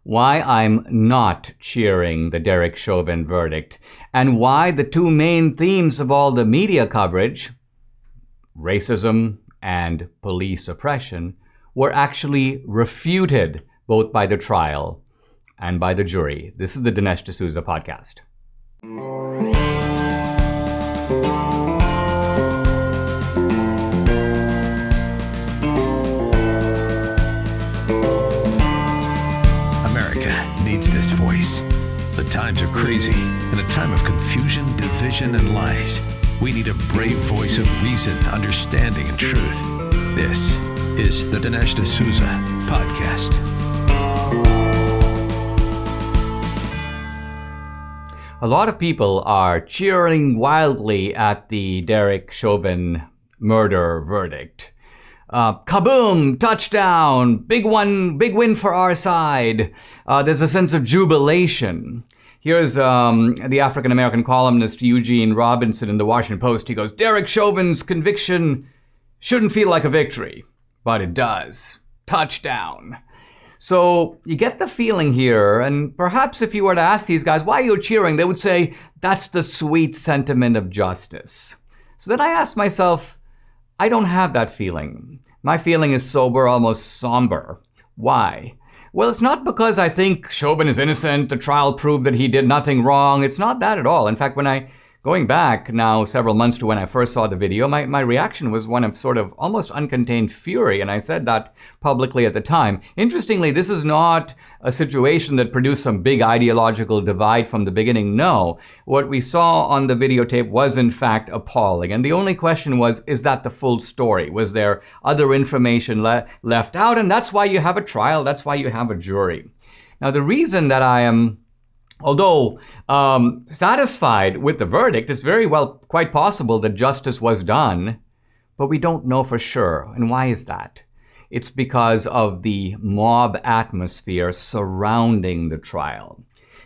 why I'm not cheering the Derek Chauvin verdict, and why the two main themes of all the media coverage, racism and police oppression, were actually refuted both by the trial and by the jury. This is the Dinesh D'Souza podcast. This voice. The times are crazy. In a time of confusion, division, and lies, we need a brave voice of reason, understanding, and truth. This is the Dinesh D'Souza podcast. A lot of people are cheering wildly at the Derek Chauvin murder verdict. Kaboom! Touchdown! Big win for our side. There's a sense of jubilation. Here's the African-American columnist Eugene Robinson in the Washington Post. He goes, Derek Chauvin's conviction shouldn't feel like a victory, but it does. Touchdown. So you get the feeling here, and perhaps if you were to ask these guys, why are you cheering? They would say, that's the sweet sentiment of justice. So then I asked myself, I don't have that feeling. My feeling is sober, almost somber. Why? Well, it's not because I think Chauvin is innocent, the trial proved that he did nothing wrong. It's not that at all. In fact, going back now several months to when I first saw the video, my reaction was one of sort of almost uncontained fury, and I said that publicly at the time. Interestingly, this is not a situation that produced some big ideological divide from the beginning. No, what we saw on the videotape was in fact appalling, and the only question was, is that the full story? Was there other information left out? And that's why you have a trial, that's why you have a jury. Now, the reason that I am although satisfied with the verdict, it's very well quite possible that justice was done, but we don't know for sure. And why is that? It's because of the mob atmosphere surrounding the trial.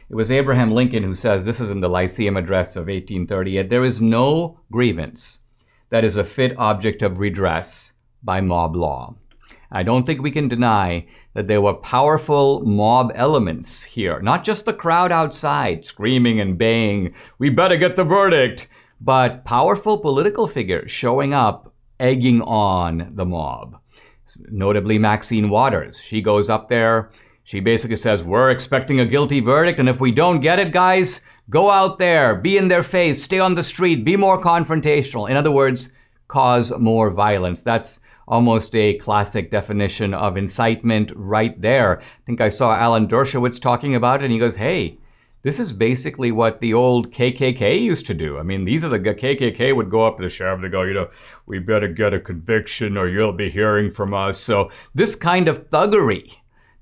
It was Abraham Lincoln who says, this is in the Lyceum Address of 1838, there is no grievance that is a fit object of redress by mob law. I don't think we can deny that there were powerful mob elements here, not just the crowd outside screaming and baying, we better get the verdict, but powerful political figures showing up, egging on the mob. Notably Maxine Waters. She goes up there, she basically says, we're expecting a guilty verdict, and if we don't get it, guys, go out there, be in their face, stay on the street, be more confrontational. In other words, cause more violence. That's almost a classic definition of incitement right there. I think I saw Alan Dershowitz talking about it, and he goes, hey, this is basically what the old KKK used to do. I mean, these are the KKK would go up to the sheriff and go, we better get a conviction or you'll be hearing from us. So this kind of thuggery,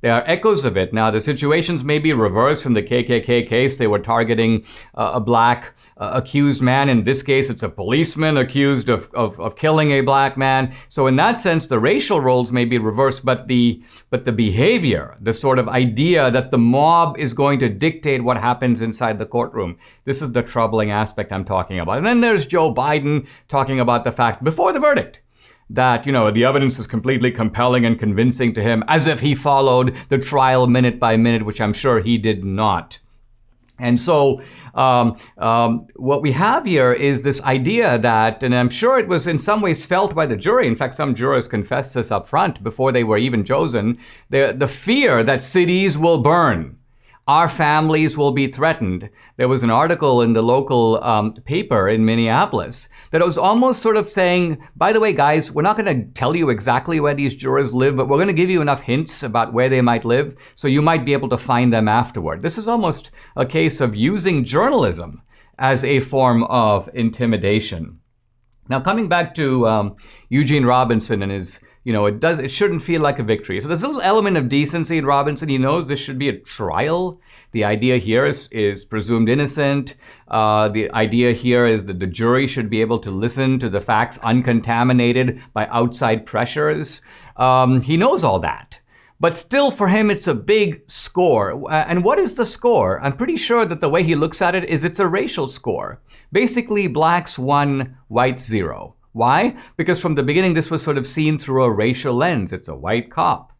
there are echoes of it. Now, the situations may be reversed. In the KKK case, they were targeting a black accused man. In this case, it's a policeman accused of killing a black man. So in that sense, the racial roles may be reversed, but the behavior, the sort of idea that the mob is going to dictate what happens inside the courtroom, this is the troubling aspect I'm talking about. And then there's Joe Biden talking about the fact before the verdict that, the evidence is completely compelling and convincing to him, as if he followed the trial minute by minute, which I'm sure he did not. And so what we have here is this idea that, and I'm sure it was in some ways felt by the jury, in fact, some jurors confessed this up front before they were even chosen, the fear that cities will burn. Our families will be threatened. There was an article in the local paper in Minneapolis that was almost sort of saying, by the way, guys, we're not going to tell you exactly where these jurors live, but we're going to give you enough hints about where they might live so you might be able to find them afterward. This is almost a case of using journalism as a form of intimidation. Now, coming back to Eugene Robinson and his, it shouldn't feel like a victory. So there's a little element of decency in Robinson. He knows this should be a trial. The idea here is presumed innocent. The idea here is that the jury should be able to listen to the facts uncontaminated by outside pressures. He knows all that. But still, for him, it's a big score. And what is the score? I'm pretty sure that the way he looks at it is it's a racial score. Basically, blacks 1, whites 0. Why? Because from the beginning, this was sort of seen through a racial lens. It's a white cop.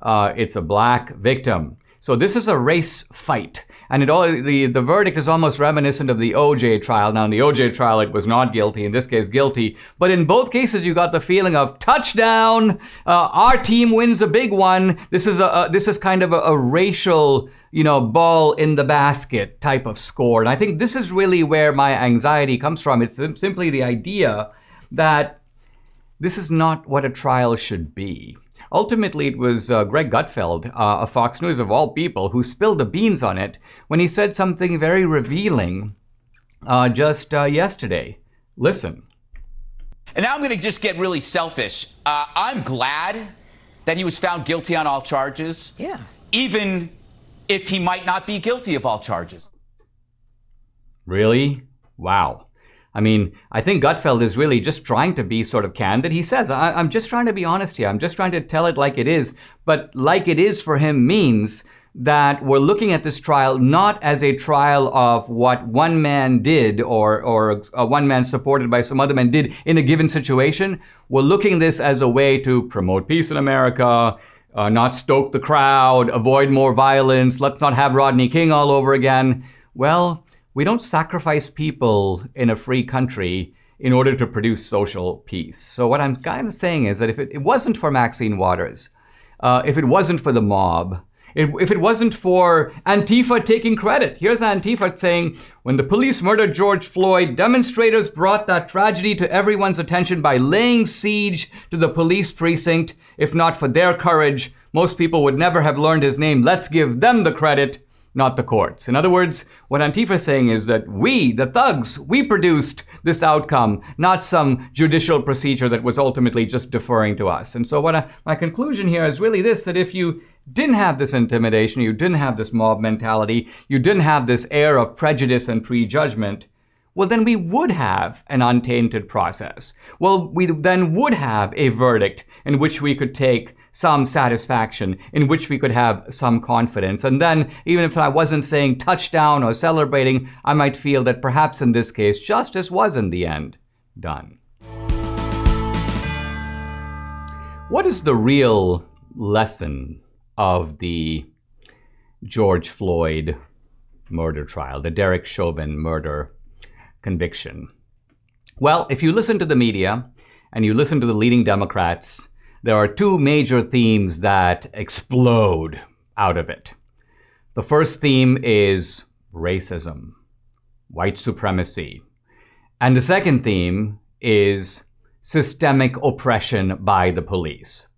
It's a black victim. So this is a race fight. And the verdict is almost reminiscent of the OJ trial. Now, in the OJ trial, it was not guilty. In this case, guilty. But in both cases, you got the feeling of touchdown. Our team wins a big one. This is kind of a racial, ball in the basket type of score. And I think this is really where my anxiety comes from. It's simply the idea that this is not what a trial should be. Ultimately, it was Greg Gutfeld of Fox News, of all people, who spilled the beans on it when he said something very revealing just yesterday. Listen. And now I'm going to just get really selfish. I'm glad that he was found guilty on all charges. Yeah. Even if he might not be guilty of all charges. Really? Wow. I mean, I think Gutfeld is really just trying to be sort of candid. He says, I'm just trying to be honest here. I'm just trying to tell it like it is. But like it is for him means that we're looking at this trial not as a trial of what one man did or one man supported by some other man did in a given situation. We're looking at this as a way to promote peace in America, not stoke the crowd, avoid more violence, let's not have Rodney King all over again. Well, we don't sacrifice people in a free country in order to produce social peace. So what I'm kind of saying is that if it wasn't for Maxine Waters, if it wasn't for the mob, if it wasn't for Antifa taking credit, here's Antifa saying, when the police murdered George Floyd, demonstrators brought that tragedy to everyone's attention by laying siege to the police precinct. If not for their courage, most people would never have learned his name. Let's give them the credit, not the courts. In other words, what Antifa is saying is that we, the thugs, we produced this outcome, not some judicial procedure that was ultimately just deferring to us. And so my conclusion here is really this, that if you didn't have this intimidation, you didn't have this mob mentality, you didn't have this air of prejudice and prejudgment, well, then we would have an untainted process. Well, we then would have a verdict in which we could take some satisfaction, in which we could have some confidence. And then, even if I wasn't saying touchdown or celebrating, I might feel that perhaps in this case, justice was in the end done. What is the real lesson of the George Floyd murder trial, the Derek Chauvin murder conviction? Well, if you listen to the media and you listen to the leading Democrats, there are two major themes that explode out of it. The first theme is racism, white supremacy. And the second theme is systemic oppression by the police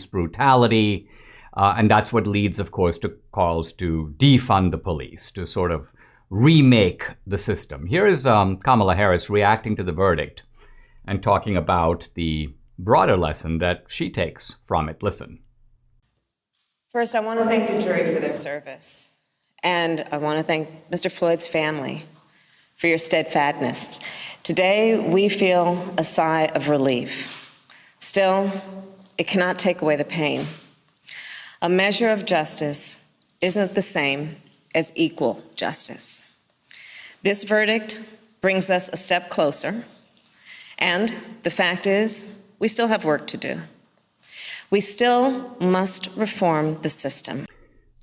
brutality. And that's what leads, of course, to calls to defund the police, to sort of remake the system. Here is Kamala Harris reacting to the verdict and talking about the broader lesson that she takes from it. Listen. First, I want to thank the jury for their service. And I want to thank Mr. Floyd's family for your steadfastness. Today, we feel a sigh of relief. Still, it cannot take away the pain. A measure of justice isn't the same as equal justice. This verdict brings us a step closer. And the fact is, we still have work to do. We still must reform the system.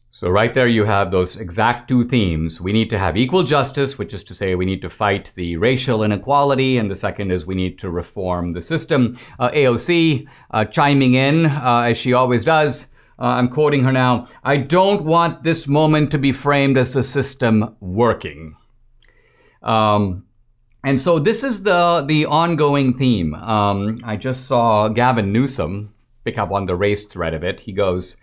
So right there you have those exact two themes. We need to have equal justice, which is to say we need to fight the racial inequality, and the second is we need to reform the system. AOC chiming in, as she always does. I'm quoting her now. I don't want this moment to be framed as a system working. And so this is the ongoing theme. I just saw Gavin Newsom pick up on the race thread of it. He goes,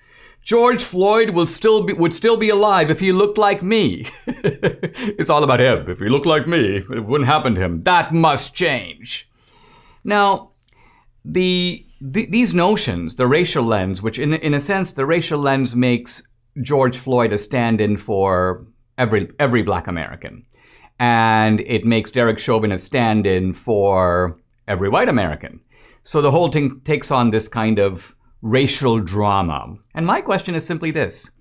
George Floyd would still be alive if he looked like me. It's all about him. If he looked like me, it wouldn't happen to him. That must change. Now, these notions, the racial lens, which in a sense, the racial lens makes George Floyd a stand-in for every Black American. And it makes Derek Chauvin a stand-in for every white American. So the whole thing takes on this kind of racial drama. And my question is simply this.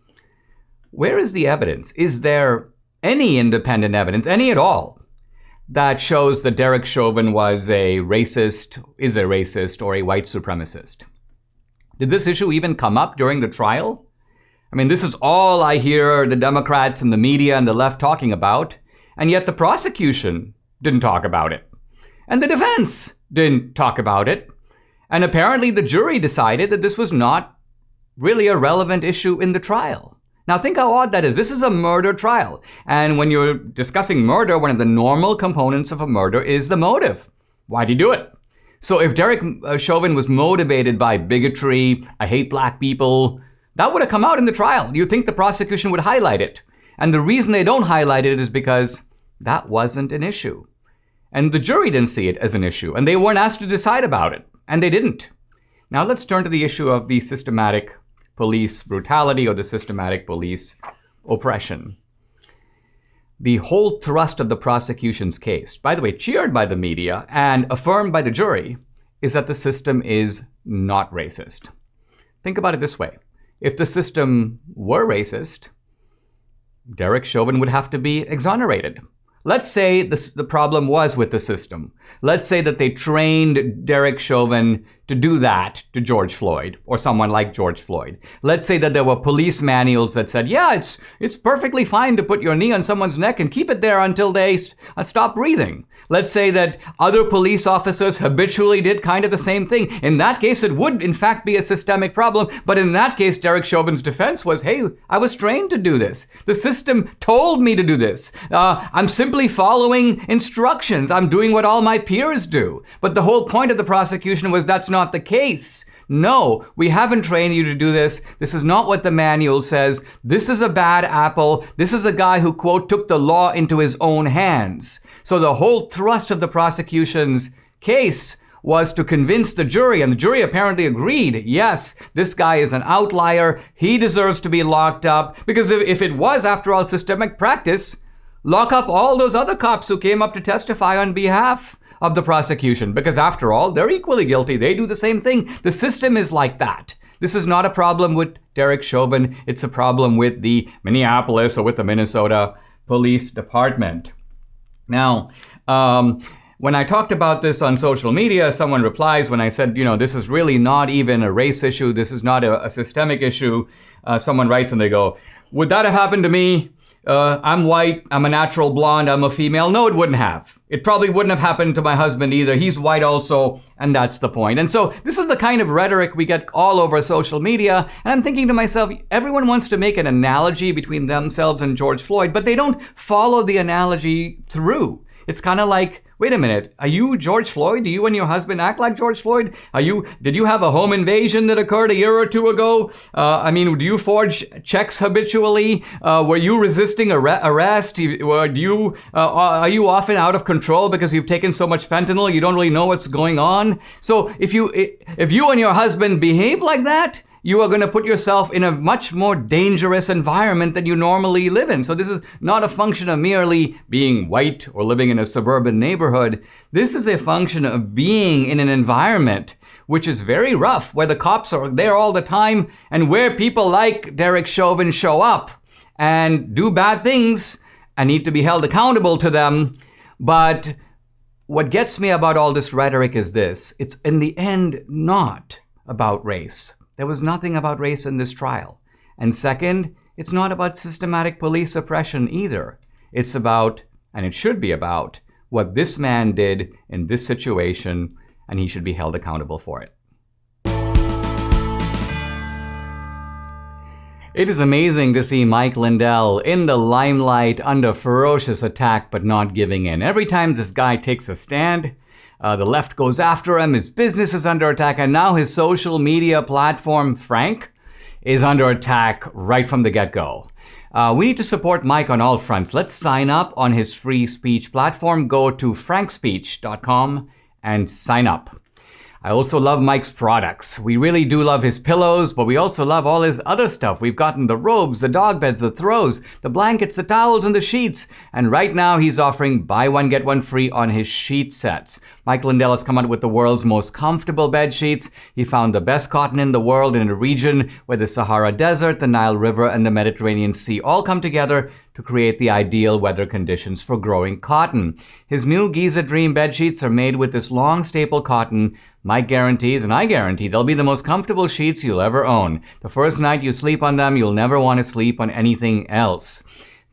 Where is the evidence? Is there any independent evidence, any at all, that shows that Derek Chauvin is a racist, or a white supremacist? Did this issue even come up during the trial? I mean, this is all I hear the Democrats and the media and the left talking about, and yet the prosecution didn't talk about it. And the defense didn't talk about it. And apparently the jury decided that this was not really a relevant issue in the trial. Now think how odd that is. This is a murder trial. And when you're discussing murder, one of the normal components of a murder is the motive. Why'd he do it? So if Derek Chauvin was motivated by bigotry, I hate black people, that would have come out in the trial. You'd think the prosecution would highlight it. And the reason they don't highlight it is because that wasn't an issue. And the jury didn't see it as an issue. And they weren't asked to decide about it. And they didn't. Now let's turn to the issue of the systematic police brutality or the systematic police oppression. The whole thrust of the prosecution's case, by the way, cheered by the media and affirmed by the jury, is that the system is not racist. Think about it this way. If the system were racist, Derek Chauvin would have to be exonerated. Let's say the problem was with the system. Let's say that they trained Derek Chauvin to do that to George Floyd or someone like George Floyd. Let's say that there were police manuals that said, yeah, it's perfectly fine to put your knee on someone's neck and keep it there until they stop breathing. Let's say that other police officers habitually did kind of the same thing. In that case, it would in fact be a systemic problem. But in that case, Derek Chauvin's defense was, hey, I was trained to do this. The system told me to do this. I'm simply following instructions. I'm doing what all my peers do. But the whole point of the prosecution was that's not the case. No, we haven't trained you to do this. This is not what the manual says. This is a bad apple. This is a guy who, quote, took the law into his own hands. So the whole thrust of the prosecution's case was to convince the jury, and the jury apparently agreed, yes, this guy is an outlier. He deserves to be locked up. Because if it was, after all, systemic practice, lock up all those other cops who came up to testify on behalf of the prosecution, because after all, they're equally guilty. They do the same thing. The system is like that. This is not a problem with Derek Chauvin. It's a problem with the Minneapolis or with the Minnesota Police Department. Now, when I talked about this on social media, someone replies when I said, this is really not even a race issue. This is not a systemic issue. Someone writes and they go, would that have happened to me? I'm white, I'm a natural blonde, I'm a female. No, it wouldn't have. It probably wouldn't have happened to my husband either. He's white also, and that's the point. And so this is the kind of rhetoric we get all over social media. And I'm thinking to myself, everyone wants to make an analogy between themselves and George Floyd, but they don't follow the analogy through. It's kind of like, wait a minute, are you George Floyd? Do you and your husband act like George Floyd? Did you have a home invasion that occurred a year or two ago? Do you forge checks habitually? Were you resisting arrest? Are you often out of control because you've taken so much fentanyl you don't really know what's going on? So if you and your husband behave like that, you are going to put yourself in a much more dangerous environment than you normally live in. So this is not a function of merely being white or living in a suburban neighborhood. This is a function of being in an environment which is very rough, where the cops are there all the time and where people like Derek Chauvin show up and do bad things and need to be held accountable to them. But what gets me about all this rhetoric is this. It's in the end not about race. There was nothing about race in this trial. And second, it's not about systematic police oppression either. It's about, and it should be about, what this man did in this situation, and he should be held accountable for it. It is amazing to see Mike Lindell in the limelight under ferocious attack but not giving in. Every time this guy takes a stand, the left goes after him, his business is under attack, and now his social media platform, Frank, is under attack right from the get-go. We need to support Mike on all fronts. Let's sign up on his free speech platform. Go to frankspeech.com and sign up. I also love Mike's products. We really do love his pillows, but we also love all his other stuff. We've gotten the robes, the dog beds, the throws, the blankets, the towels, and the sheets. And right now he's offering buy one, get one free on his sheet sets. Mike Lindell has come out with the world's most comfortable bed sheets. He found the best cotton in the world in a region where the Sahara Desert, the Nile River, and the Mediterranean Sea all come together to create the ideal weather conditions for growing cotton. His new Giza Dream bed sheets are made with this long staple cotton. Mike guarantees, and I guarantee, they'll be the most comfortable sheets you'll ever own. The first night you sleep on them, you'll never want to sleep on anything else.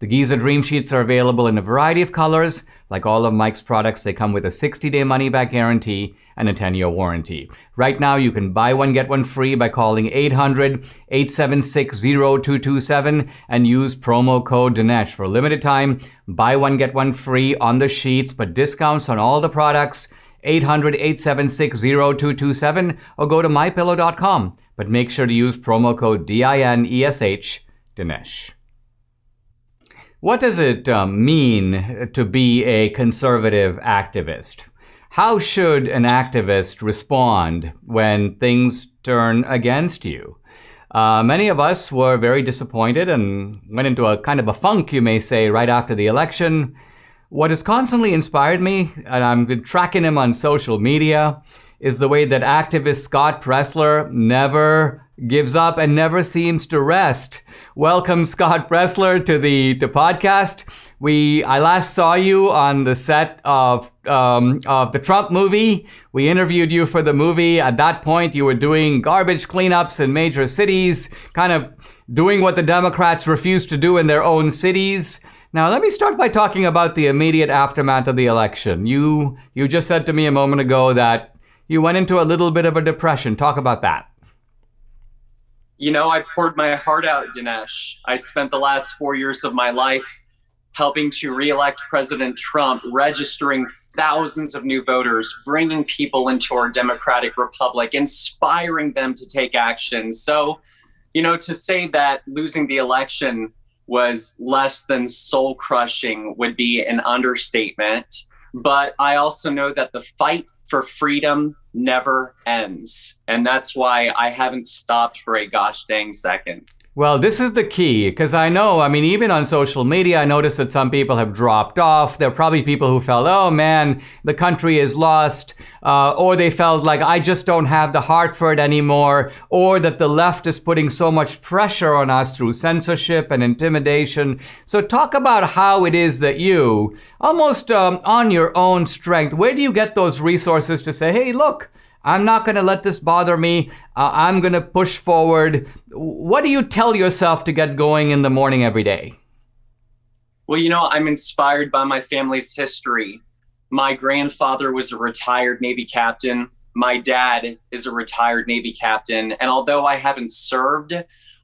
The Giza Dream Sheets are available in a variety of colors. Like all of Mike's products, they come with a 60-day money-back guarantee and a 10-year warranty. Right now, you can buy one, get one free by calling 800-876-0227 and use promo code Dinesh. For a limited time, buy one, get one free on the sheets, but discounts on all the products, 800-876-0227, or go to mypillow.com. But make sure to use promo code DINESH, Dinesh. What does it mean to be a conservative activist? How should an activist respond when things turn against you? Many of us were very disappointed and went into a kind of a funk, you may say, right after the election. What has constantly inspired me, and I've been tracking him on social media, is the way that activist Scott Presler never gives up and never seems to rest. Welcome, Scott Presler, to the podcast. I last saw you on the set of the Trump movie. We interviewed you for the movie. At that point, you were doing garbage cleanups in major cities, kind of doing what the Democrats refused to do in their own cities. Now, let me start by talking about the immediate aftermath of the election. You just said to me a moment ago that you went into a little bit of a depression. Talk about that. You know, I poured my heart out, Dinesh. I spent the last 4 years of my life helping to re-elect President Trump, registering thousands of new voters, bringing people into our democratic republic, inspiring them to take action. So, you know, to say that losing the election was less than soul-crushing would be an understatement. But I also know that the fight for freedom never ends. And that's why I haven't stopped for a gosh dang second. Well, this is the key, because even on social media, I noticed that some people have dropped off. There are probably people who felt, oh man, the country is lost, or they felt like I just don't have the heart for it anymore, or that the left is putting so much pressure on us through censorship and intimidation. So talk about how it is that you, almost on your own strength, where do you get those resources to say, hey, look, I'm not going to let this bother me. I'm going to push forward. What do you tell yourself to get going in the morning every day? Well, you know, I'm inspired by my family's history. My grandfather was a retired Navy captain. My dad is a retired Navy captain. And although I haven't served,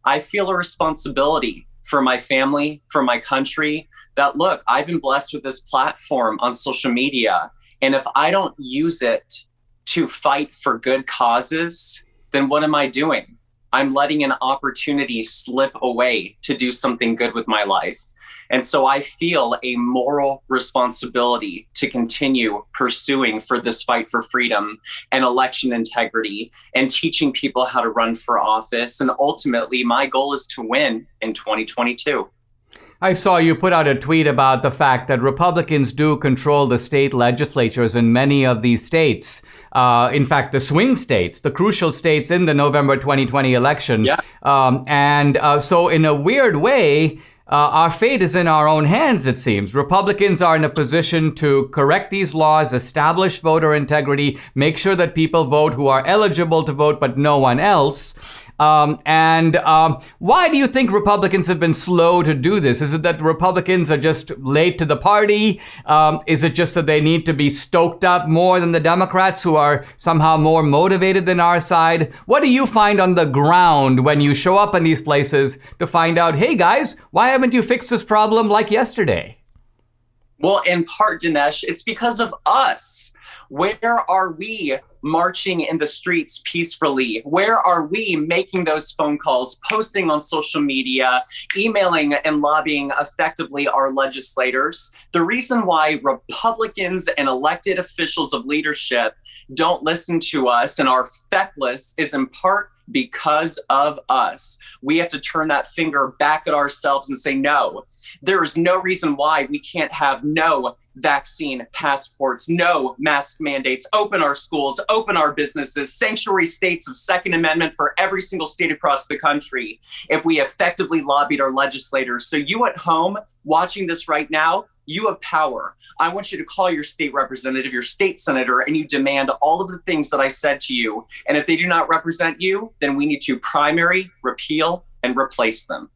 I feel a responsibility for my family, for my country, that, look, I've been blessed with this platform on social media. And if I don't use it to fight for good causes, then what am I doing? I'm letting an opportunity slip away to do something good with my life. And so I feel a moral responsibility to continue pursuing for this fight for freedom and election integrity and teaching people how to run for office. And ultimately, my goal is to win in 2022. I saw you put out a tweet about the fact that Republicans do control the state legislatures in many of these states. In fact, the swing states, the crucial states in the November 2020 election. Yeah. So in a weird way, our fate is in our own hands, it seems. Republicans are in a position to correct these laws, establish voter integrity, make sure that people vote who are eligible to vote, but no one else. Why do you think Republicans have been slow to do this? Is it that Republicans are just late to the party? Is it just that they need to be stoked up more than the Democrats, who are somehow more motivated than our side? What do you find on the ground when you show up in these places to find out, hey guys, why haven't you fixed this problem like yesterday? Well, in part, Dinesh, it's because of us. Where are we marching in the streets peacefully? Where are we making those phone calls, posting on social media, emailing and lobbying effectively our legislators? The reason why Republicans and elected officials of leadership don't listen to us and are feckless is in part because of us. We have to turn that finger back at ourselves and say, no, there is no reason why we can't have no vaccine passports, no mask mandates, open our schools, open our businesses, sanctuary states of Second Amendment for every single state across the country, if we effectively lobbied our legislators. So you at home watching this right now, you have power. I want you to call your state representative, your state senator, and you demand all of the things that I said to you. And if they do not represent you, then we need to primary, repeal, and replace them.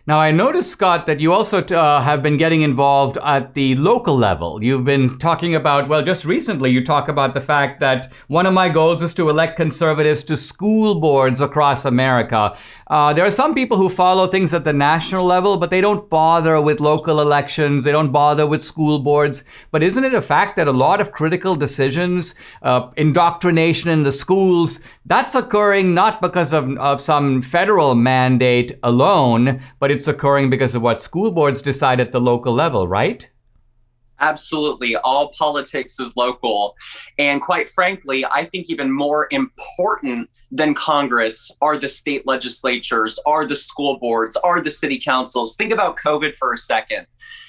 Now, I noticed, Scott, that you also have been getting involved at the local level. You've been talking about, well, just recently you talk about the fact that one of my goals is to elect conservatives to school boards across America. There are some people who follow things at the national level, but they don't bother with local elections. They don't bother with school boards. But isn't it a fact that a lot of critical decisions, indoctrination in the schools, that's occurring not because of some federal mandate alone, but it's occurring because of what school boards decide at the local level, right? Absolutely. All politics is local. And quite frankly, I think even more important than Congress are the state legislatures, are the school boards, are the city councils. Think about COVID for a second.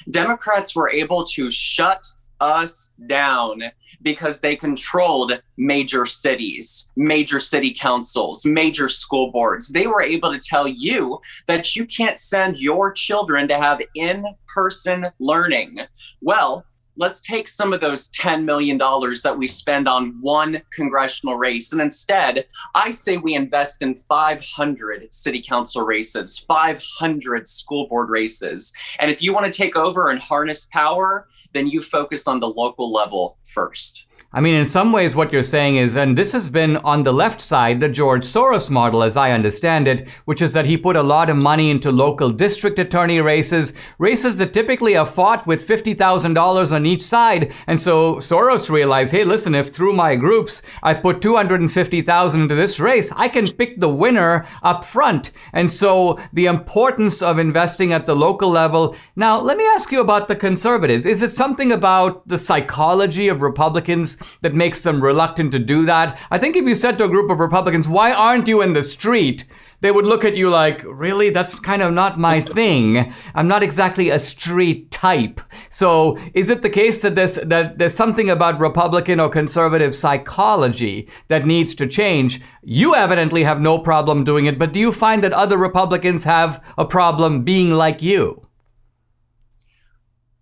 Democrats were able to shut us down because they controlled major cities, major city councils, major school boards. They were able to tell you that you can't send your children to have in-person learning. Well, let's take some of those $10 million that we spend on one congressional race. And instead, I say we invest in 500 city council races, 500 school board races. And if you want to take over and harness power, then you focus on the local level first. I mean, in some ways, what you're saying is, and this has been on the left side, the George Soros model, as I understand it, which is that he put a lot of money into local district attorney races that typically are fought with $50,000 on each side. And so Soros realized, hey, listen, if through my groups I put $250,000 into this race, I can pick the winner up front. And so the importance of investing at the local level. Now, let me ask you about the conservatives. Is it something about the psychology of Republicans that makes them reluctant to do that? I think if you said to a group of Republicans, why aren't you in the street? They would look at you like, really? That's kind of not my thing. I'm not exactly a street type. So is it the case that there's something about Republican or conservative psychology that needs to change? You evidently have no problem doing it, but do you find that other Republicans have a problem being like you?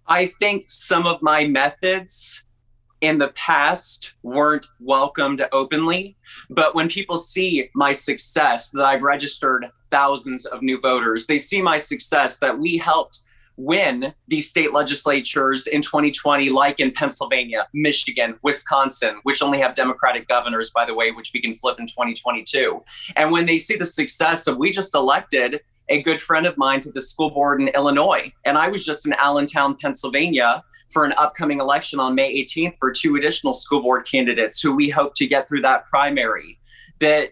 I think some of my methods in the past weren't welcomed openly, but when people see my success, that I've registered thousands of new voters, they see my success, that we helped win these state legislatures in 2020, like in Pennsylvania, Michigan, Wisconsin, which only have Democratic governors, by the way, which we can flip in 2022. And when they see the success of, we just elected a good friend of mine to the school board in Illinois, and I was just in Allentown, Pennsylvania, for an upcoming election on May 18th for 2 additional school board candidates who we hope to get through that primary. The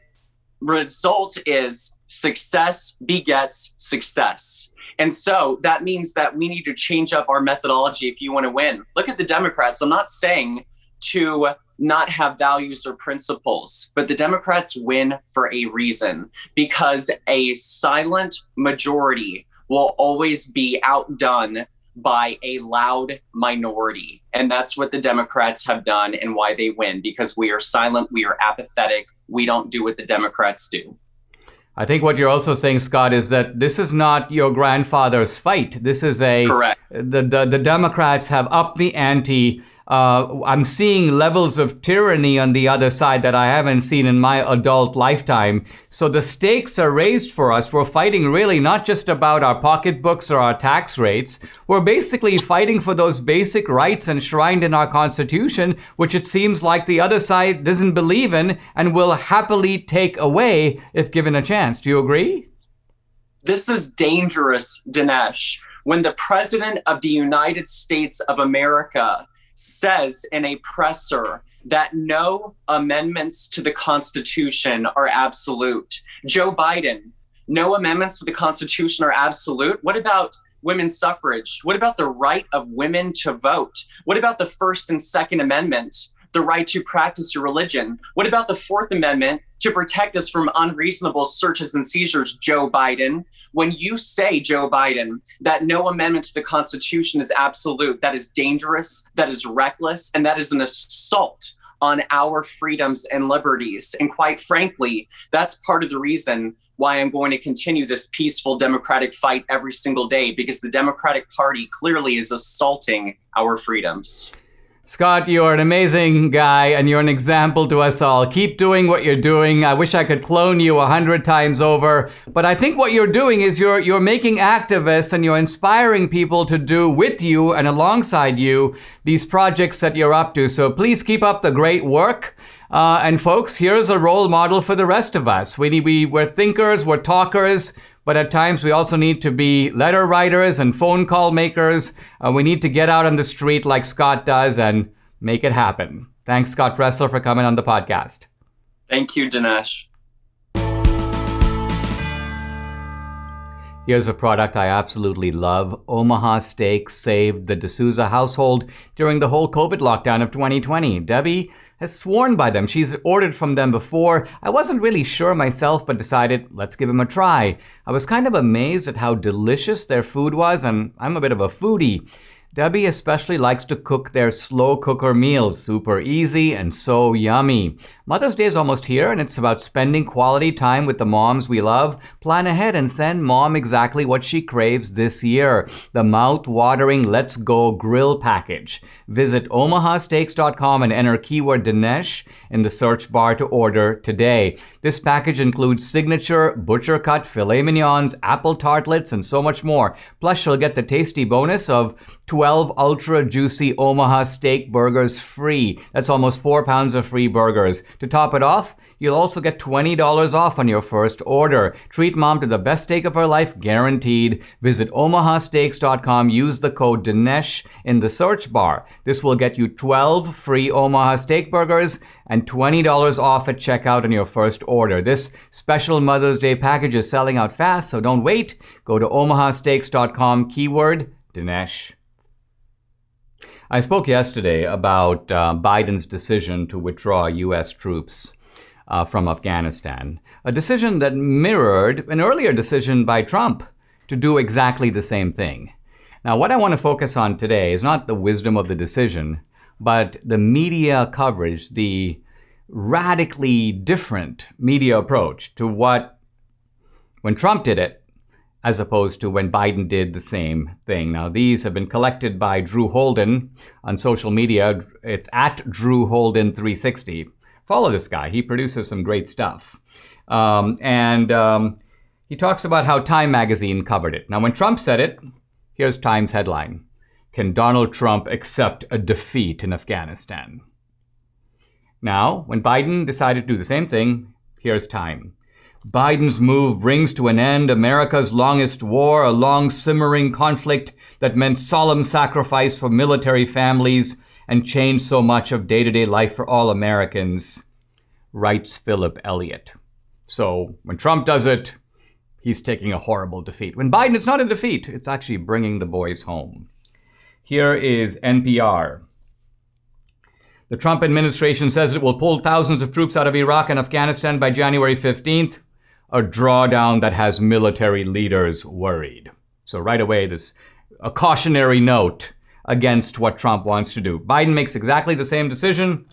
result is success begets success. And so that means that we need to change up our methodology if you want to win. Look at the Democrats. I'm not saying to not have values or principles, but the Democrats win for a reason, because a silent majority will always be outdone by a loud minority. And that's what the Democrats have done and why they win, because we are silent, we are apathetic, we don't do what the Democrats do. I think what you're also saying, Scott, is that this is not your grandfather's fight. This is Correct. The Democrats have upped the ante. I'm seeing levels of tyranny on the other side that I haven't seen in my adult lifetime. So the stakes are raised for us. We're fighting really not just about our pocketbooks or our tax rates. We're basically fighting for those basic rights enshrined in our Constitution, which it seems like the other side doesn't believe in and will happily take away if given a chance. Do you agree? This is dangerous, Dinesh. When the President of the United States of America says in a presser that no amendments to the Constitution are absolute. Joe Biden, no amendments to the Constitution are absolute. What about women's suffrage? What about the right of women to vote? What about the First and Second Amendment? the right to practice your religion? What about the Fourth Amendment to protect us from unreasonable searches and seizures, Joe Biden? When you say, Joe Biden, that no amendment to the Constitution is absolute, that is dangerous, that is reckless, and that is an assault on our freedoms and liberties. And quite frankly, that's part of the reason why I'm going to continue this peaceful democratic fight every single day, because the Democratic Party clearly is assaulting our freedoms. Scott, you're an amazing guy, and you're an example to us all. Keep doing what you're doing. I wish I could clone you 100 times over, but I think what you're doing is you're making activists, and you're inspiring people to do with you and alongside you these projects that you're up to. So please keep up the great work. And folks, here's a role model for the rest of us. We're thinkers, we're talkers, but at times we also need to be letter writers and phone call makers. We need to get out on the street like Scott does and make it happen. Thanks, Scott Presler, for coming on the podcast. Thank you, Dinesh. Here's a product I absolutely love. Omaha Steaks saved the D'Souza household during the whole COVID lockdown of 2020. Debbie has sworn by them. She's ordered from them before. I wasn't really sure myself, but decided, let's give them a try. I was kind of amazed at how delicious their food was, and I'm a bit of a foodie. Debbie especially likes to cook their slow cooker meals. Super easy and so yummy. Mother's Day is almost here, and it's about spending quality time with the moms we love. Plan ahead and send mom exactly what she craves this year. The mouth-watering Let's Go Grill package. Visit omahasteaks.com and enter keyword Dinesh in the search bar to order today. This package includes signature butcher-cut filet mignons, apple tartlets, and so much more. Plus, you'll get the tasty bonus of 12 ultra-juicy Omaha steak burgers free. That's almost 4 pounds of free burgers. To top it off, you'll also get $20 off on your first order. Treat mom to the best steak of her life, guaranteed. Visit omahasteaks.com. Use the code Dinesh in the search bar. This will get you 12 free Omaha steak burgers and $20 off at checkout on your first order. This special Mother's Day package is selling out fast, so don't wait. Go to omahasteaks.com, keyword Dinesh. I spoke yesterday about Biden's decision to withdraw U.S. troops from Afghanistan, a decision that mirrored an earlier decision by Trump to do exactly the same thing. Now, what I want to focus on today is not the wisdom of the decision, but the media coverage, the radically different media approach to what, when Trump did it, as opposed to when Biden did the same thing. Now, these have been collected by Drew Holden on social media. It's at Drew Holden 360. Follow this guy. He produces some great stuff. He talks about how Time magazine covered it. Now, when Trump said it, here's Time's headline. Can Donald Trump accept a defeat in Afghanistan? Now, when Biden decided to do the same thing, here's Time. Biden's move brings to an end America's longest war, a long simmering conflict that meant solemn sacrifice for military families and changed so much of day-to-day life for all Americans, writes Philip Elliott. So when Trump does it, he's taking a horrible defeat. When Biden, it's not a defeat. It's actually bringing the boys home. Here is NPR. The Trump administration says it will pull thousands of troops out of Iraq and Afghanistan by January 15th. A drawdown that has military leaders worried. So right away, a cautionary note against what Trump wants to do. Biden makes exactly the same decision.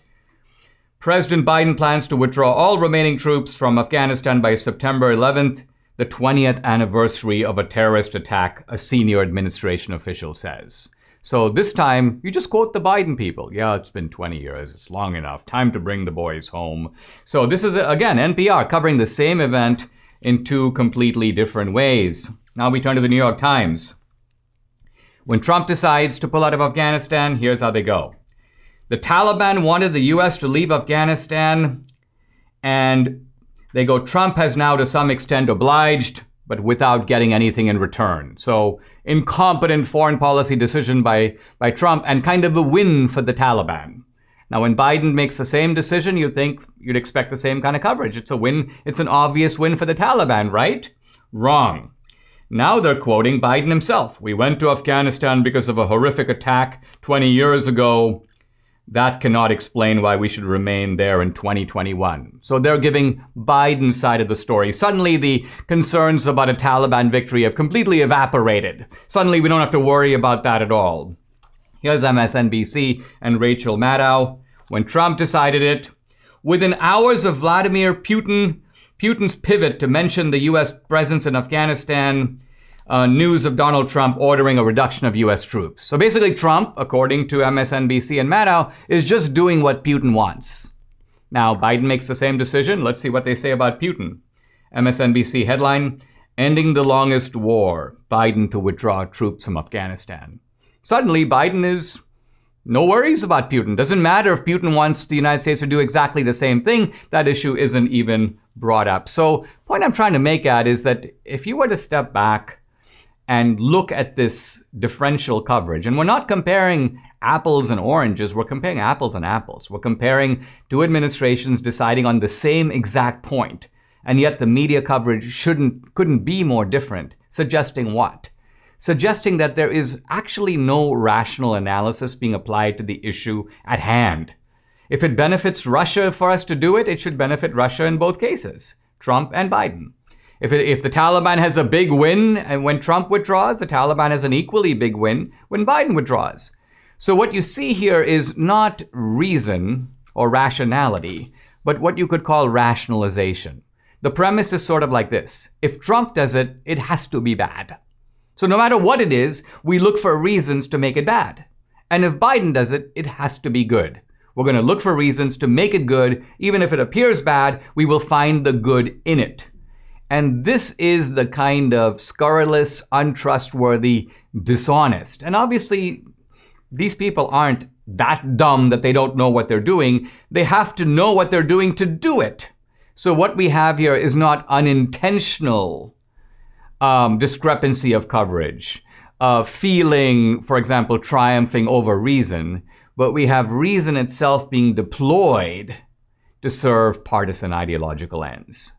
President Biden plans to withdraw all remaining troops from Afghanistan by September 11th, the 20th anniversary of a terrorist attack, a senior administration official says. So this time, you just quote the Biden people. Yeah, it's been 20 years. It's long enough. Time to bring the boys home. So this is, again, NPR covering the same event in two completely different ways. Now we turn to the New York Times. When Trump decides to pull out of Afghanistan, here's how they go. The Taliban wanted the U.S. to leave Afghanistan, and they go, Trump has now to some extent obliged, but without getting anything in return. So incompetent foreign policy decision by Trump and kind of a win for the Taliban. Now, when Biden makes the same decision, you'd expect the same kind of coverage. It's a win. It's an obvious win for the Taliban, right? Wrong. Now they're quoting Biden himself. We went to Afghanistan because of a horrific attack 20 years ago. that cannot explain why we should remain there in 2021. So they're giving Biden's side of the story. Suddenly the concerns about a Taliban victory have completely evaporated. Suddenly we don't have to worry about that at all. Here's MSNBC and Rachel Maddow. When Trump decided it, within hours of Vladimir Putin's pivot to mention the U.S. presence in Afghanistan, news of Donald Trump ordering a reduction of U.S. troops. So basically Trump, according to MSNBC and Maddow, is just doing what Putin wants. Now, Biden makes the same decision. Let's see what they say about Putin. MSNBC headline, ending the longest war, Biden to withdraw troops from Afghanistan. Suddenly, Biden is no worries about Putin. Doesn't matter if Putin wants the United States to do exactly the same thing. That issue isn't even brought up. So the point I'm trying to make at is that if you were to step back and look at this differential coverage, and we're not comparing apples and oranges, we're comparing apples and apples. We're comparing two administrations deciding on the same exact point, and yet the media coverage couldn't be more different. Suggesting what? Suggesting that there is actually no rational analysis being applied to the issue at hand. If it benefits Russia for us to do it, it should benefit Russia in both cases, Trump and Biden. If the Taliban has a big win and when Trump withdraws, the Taliban has an equally big win when Biden withdraws. So what you see here is not reason or rationality, but what you could call rationalization. The premise is sort of like this. If Trump does it, it has to be bad. So no matter what it is, we look for reasons to make it bad. And if Biden does it, it has to be good. We're going to look for reasons to make it good. Even if it appears bad, we will find the good in it. And this is the kind of scurrilous, untrustworthy, dishonest. And obviously, these people aren't that dumb that they don't know what they're doing. They have to know what they're doing to do it. So what we have here is not unintentional discrepancy of coverage, feeling, for example, triumphing over reason, but we have reason itself being deployed to serve partisan ideological ends.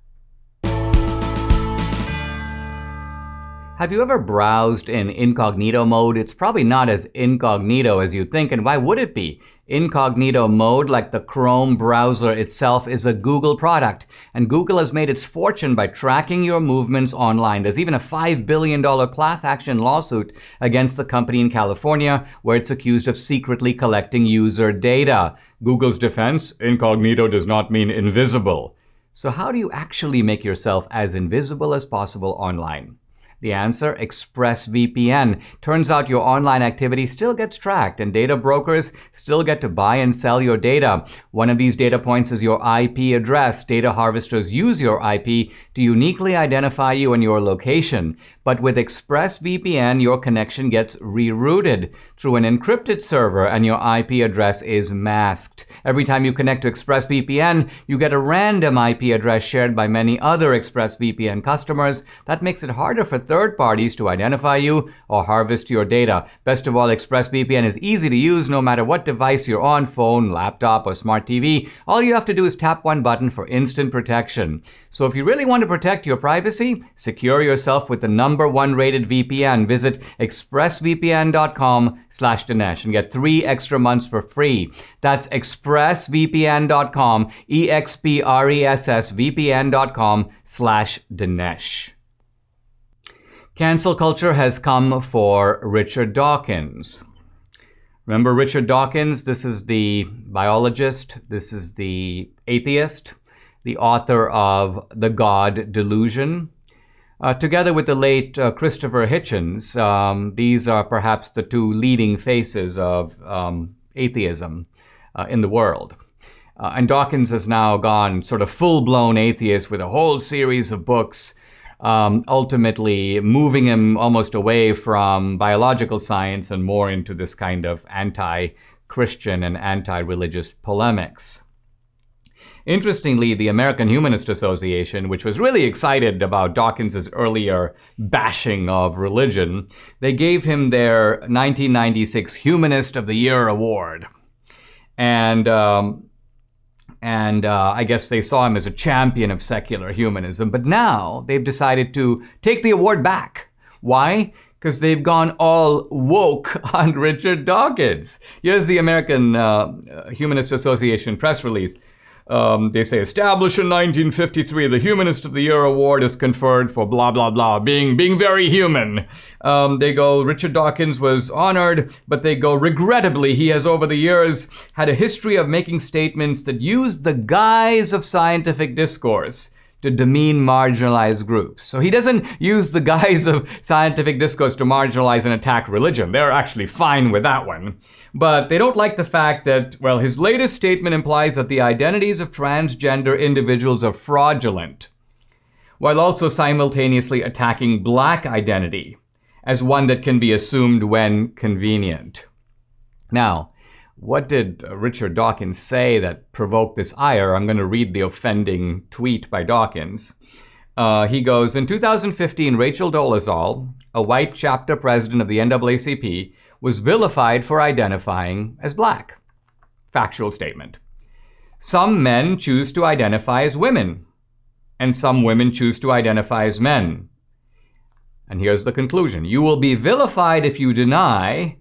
Have you ever browsed in incognito mode? It's probably not as incognito as you think, and why would it be? Incognito mode, like the Chrome browser itself, is a Google product, and Google has made its fortune by tracking your movements online. There's even a $5 billion class action lawsuit against the company in California, where it's accused of secretly collecting user data. Google's defense, incognito does not mean invisible. So how do you actually make yourself as invisible as possible online? The answer, ExpressVPN. Turns out your online activity still gets tracked and data brokers still get to buy and sell your data. One of these data points is your IP address. Data harvesters use your IP to uniquely identify you and your location. But with ExpressVPN, your connection gets rerouted through an encrypted server and your IP address is masked. Every time you connect to ExpressVPN, you get a random IP address shared by many other ExpressVPN customers. That makes it harder for third parties to identify you or harvest your data. Best of all, ExpressVPN is easy to use no matter what device you're on, phone, laptop, or smart TV. All you have to do is tap one button for instant protection. So if you really want to protect your privacy, secure yourself with the #1 rated VPN. Visit expressvpn.com/Dinesh and get 3 extra months for free. That's expressvpn.com, expressvpn.com/Dinesh. Cancel culture has come for Richard Dawkins. Remember Richard Dawkins? This is the biologist. This is the atheist, the author of The God Delusion. Together with the late Christopher Hitchens, these are perhaps the two leading faces of atheism in the world. And Dawkins has now gone sort of full-blown atheist with a whole series of books, ultimately moving him almost away from biological science and more into this kind of anti-Christian and anti-religious polemics. Interestingly, the American Humanist Association, which was really excited about Dawkins's earlier bashing of religion, they gave him their 1996 Humanist of the Year award. And I guess they saw him as a champion of secular humanism. But now they've decided to take the award back. Why? because they've gone all woke on Richard Dawkins. Here's the American Humanist Association press release. They say, established in 1953, the Humanist of the Year award is conferred for blah, blah, blah, being very human. They go, Richard Dawkins was honored, but they go, regrettably, he has over the years had a history of making statements that use the guise of scientific discourse to demean marginalized groups. So he doesn't use the guise of scientific discourse to marginalize and attack religion. They're actually fine with that one. But they don't like the fact that, well, his latest statement implies that the identities of transgender individuals are fraudulent, while also simultaneously attacking black identity as one that can be assumed when convenient. Now, what did Richard Dawkins say that provoked this ire? I'm going to read the offending tweet by Dawkins. He goes, in 2015, Rachel Dolezal, a white chapter president of the NAACP, was vilified for identifying as black. Factual statement. Some men choose to identify as women, and some women choose to identify as men. And here's the conclusion. You will be vilified if you deny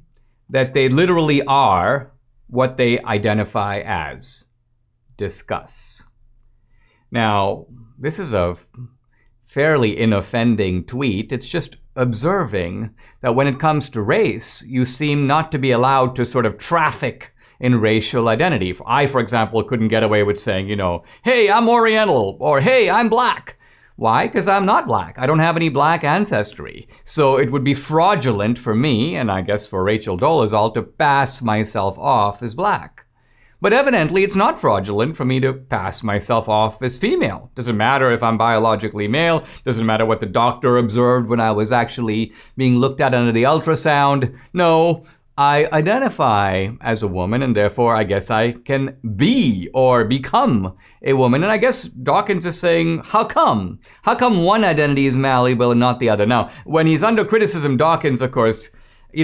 that they literally are what they identify as. Discuss. Now, this is a fairly inoffending tweet. It's just observing that when it comes to race, you seem not to be allowed to sort of traffic in racial identity. I, for example, couldn't get away with saying, hey, I'm Oriental, or hey, I'm black. Why? Because I'm not black. I don't have any black ancestry. So it would be fraudulent for me, and I guess for Rachel Dolezal, to pass myself off as black. But evidently, it's not fraudulent for me to pass myself off as female. Doesn't matter if I'm biologically male. Doesn't matter what the doctor observed when I was actually being looked at under the ultrasound. No, I identify as a woman, and therefore I guess I can be or become a woman. And I guess Dawkins is saying, how come? How come one identity is malleable and not the other? Now, when he's under criticism, Dawkins, of course,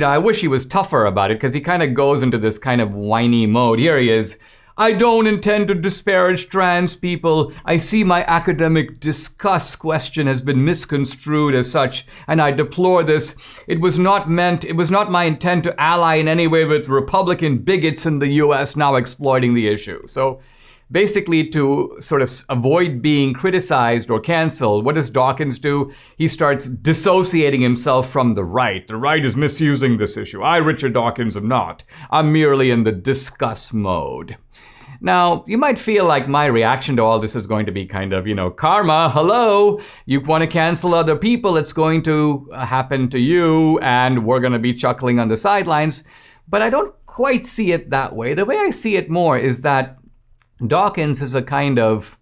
I wish he was tougher about it, because he kind of goes into this kind of whiny mode. Here he is. I don't intend to disparage trans people. I see my academic discuss question has been misconstrued as such, and I deplore this. It was not my intent to ally in any way with Republican bigots in the US now exploiting the issue. So basically, to sort of avoid being criticized or canceled, what does Dawkins do? He starts dissociating himself from the right. The right is misusing this issue. I, Richard Dawkins, am not. I'm merely in the discuss mode. Now, you might feel like my reaction to all this is going to be kind of, karma, hello, you want to cancel other people, it's going to happen to you, and we're going to be chuckling on the sidelines. But I don't quite see it that way. The way I see it more is that Dawkins is a kind of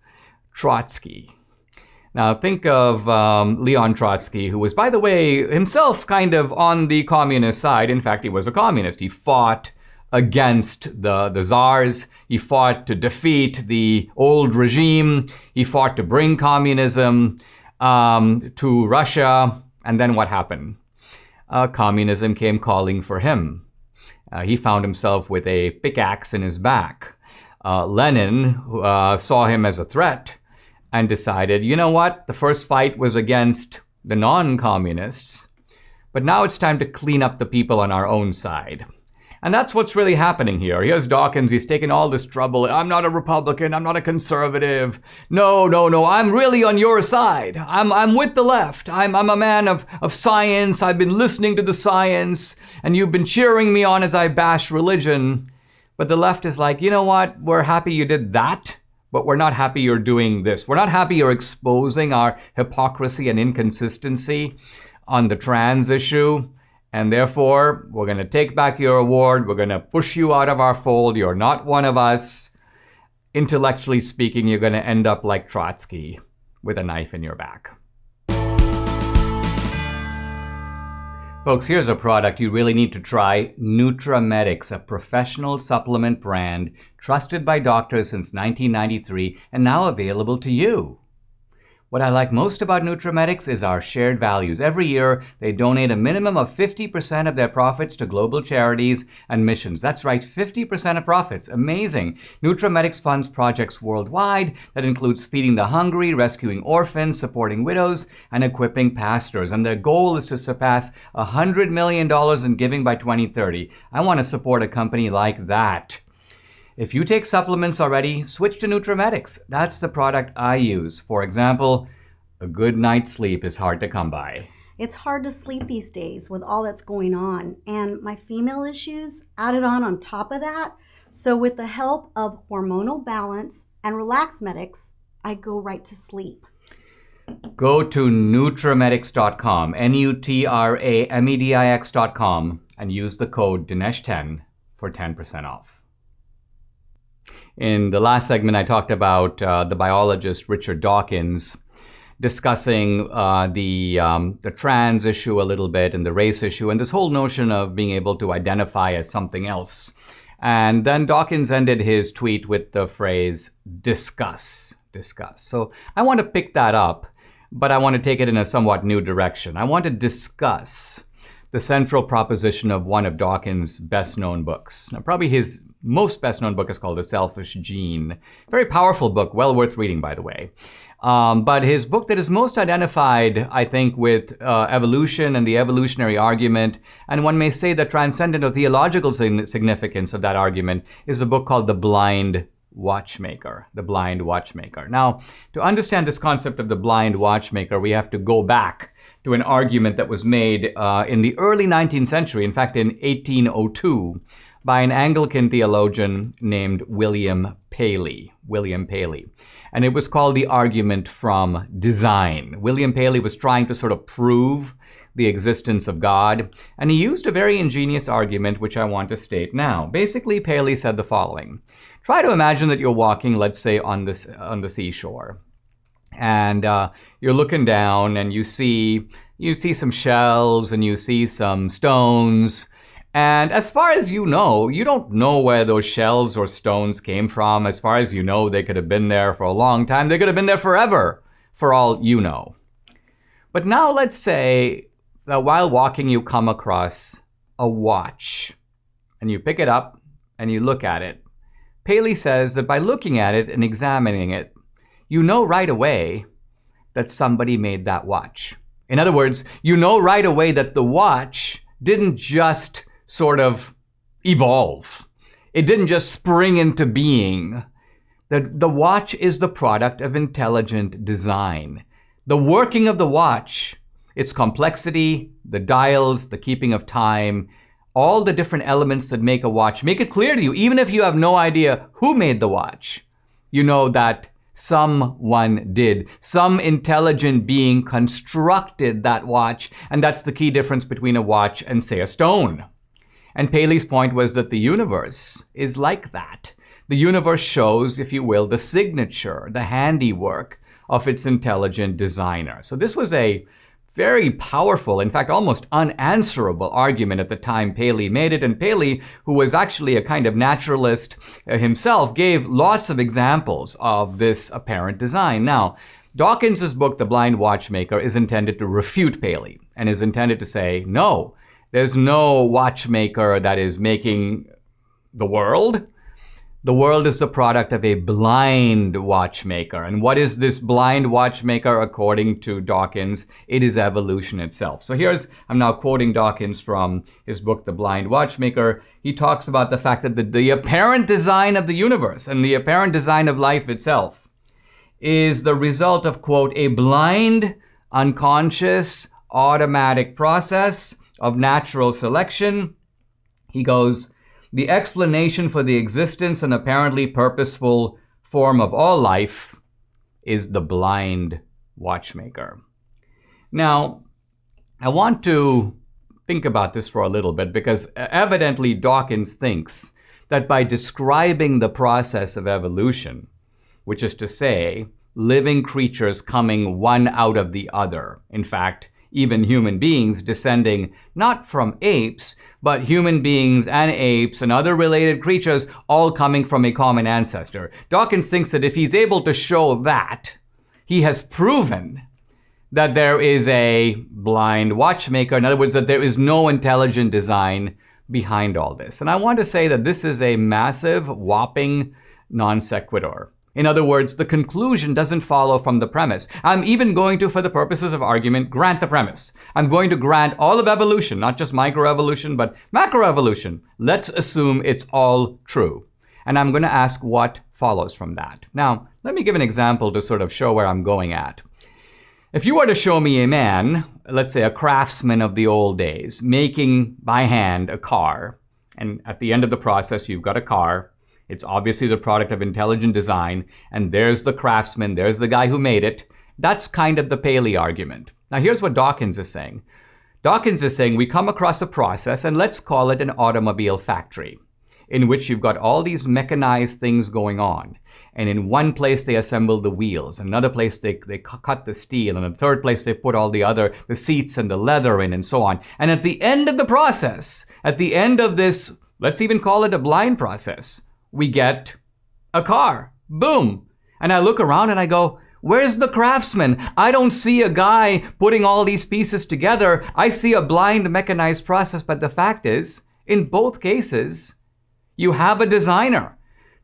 Trotsky. Now, think of Leon Trotsky, who was, by the way, himself kind of on the communist side. In fact, he was a communist. He fought against the czars. He fought to defeat the old regime. He fought to bring communism to Russia. And then what happened? Communism came calling for him. He found himself with a pickaxe in his back. Lenin saw him as a threat and decided, you know what? The first fight was against the non-communists, but now it's time to clean up the people on our own side. And that's what's really happening here. Here's Dawkins. He's taken all this trouble. I'm not a Republican. I'm not a conservative. No. I'm really on your side. I'm with the left. I'm a man of science. I've been listening to the science, and you've been cheering me on as I bash religion. But the left is like, you know what? We're happy you did that, but we're not happy you're doing this. We're not happy you're exposing our hypocrisy and inconsistency on the trans issue. And therefore, we're going to take back your award. We're going to push you out of our fold. You're not one of us. Intellectually speaking, you're going to end up like Trotsky with a knife in your back. Folks, here's a product you really need to try. Nutramedics, a professional supplement brand trusted by doctors since 1993 and now available to you. What I like most about Nutramedics is our shared values. Every year, they donate a minimum of 50% of their profits to global charities and missions. That's right, 50% of profits. Amazing. Nutramedics funds projects worldwide that includes feeding the hungry, rescuing orphans, supporting widows, and equipping pastors. And their goal is to surpass $100 million in giving by 2030. I want to support a company like that. If you take supplements already, switch to Nutramedics. That's the product I use. For example, a good night's sleep is hard to come by. It's hard to sleep these days with all that's going on. And my female issues added on top of that. So with the help of hormonal balance and Relaxmedics, I go right to sleep. Go to Nutramedics.com, Nutramedix.com, and use the code Dinesh10 for 10% off. In the last segment, I talked about the biologist Richard Dawkins discussing the trans issue a little bit and the race issue and this whole notion of being able to identify as something else. And then Dawkins ended his tweet with the phrase, discuss. So I want to pick that up, but I want to take it in a somewhat new direction. I want to discuss the central proposition of one of Dawkins' best-known books. Now, probably his most best-known book is called The Selfish Gene. Very powerful book, well worth reading, by the way. But his book that is most identified, I think, with evolution and the evolutionary argument, and one may say the transcendent or theological significance of that argument, is a book called The Blind Watchmaker. The Blind Watchmaker. Now, to understand this concept of the blind watchmaker, we have to go back to an argument that was made in the early 19th century, in fact in 1802, by an Anglican theologian named William Paley. And it was called the argument from design. William Paley was trying to sort of prove the existence of God, and he used a very ingenious argument which I want to state now. Basically, Paley said the following. Try to imagine that you're walking, let's say, on the seashore. And you're looking down and you see some shells and you see some stones. And as far as you know, you don't know where those shells or stones came from. As far as you know, they could have been there for a long time. They could have been there forever, for all you know. But now let's say that while walking, you come across a watch. And you pick it up and you look at it. Paley says that by looking at it and examining it, you know right away that somebody made that watch. In other words, you know right away that the watch didn't just sort of evolve. It didn't just spring into being. The watch is the product of intelligent design. The working of the watch, its complexity, the dials, the keeping of time, all the different elements that make a watch, make it clear to you, even if you have no idea who made the watch, you know that someone did. Some intelligent being constructed that watch, and that's the key difference between a watch and, say, a stone. And Paley's point was that the universe is like that. The universe shows, if you will, the signature, the handiwork of its intelligent designer. So this was a very powerful, in fact, almost unanswerable argument at the time Paley made it. And Paley, who was actually a kind of naturalist himself, gave lots of examples of this apparent design. Now, Dawkins's book, The Blind Watchmaker, is intended to refute Paley and is intended to say, no, there's no watchmaker that is making the world. The world is the product of a blind watchmaker. And what is this blind watchmaker according to Dawkins? It is evolution itself. So I'm now quoting Dawkins from his book, The Blind Watchmaker. He talks about the fact that the apparent design of the universe and the apparent design of life itself is the result of, quote, a blind, unconscious, automatic process of natural selection. He goes, the explanation for the existence and apparently purposeful form of all life is the blind watchmaker. Now, I want to think about this for a little bit because evidently Dawkins thinks that by describing the process of evolution, which is to say, living creatures coming one out of the other, in fact, even human beings descending not from apes, but human beings and apes and other related creatures all coming from a common ancestor. Dawkins thinks that if he's able to show that, He has proven that there is a blind watchmaker. In other words, that there is no intelligent design behind all this. And I want to say that this is a massive, whopping non sequitur. In other words, the conclusion doesn't follow from the premise. I'm even going to, for the purposes of argument, grant the premise. I'm going to grant all of evolution, not just microevolution, but macroevolution. Let's assume it's all true. And I'm going to ask what follows from that. Now, let me give an example to sort of show where I'm going at. If you were to show me a man, let's say a craftsman of the old days, making by hand a car, and at the end of the process, you've got a car, it's obviously the product of intelligent design, and there's the craftsman, there's the guy who made it, that's kind of the Paley argument. Now here's what Dawkins is saying. Dawkins is saying we come across a process, and let's call it an automobile factory, in which you've got all these mechanized things going on. And in one place they assemble the wheels, another place they cut the steel, and in the third place they put all the seats and the leather in and so on. And at the end of the process, at the end of this, let's even call it a blind process, we get a car. Boom. And I look around and I go, where's the craftsman? I don't see a guy putting all these pieces together. I see a blind mechanized process. But the fact is, in both cases, you have a designer.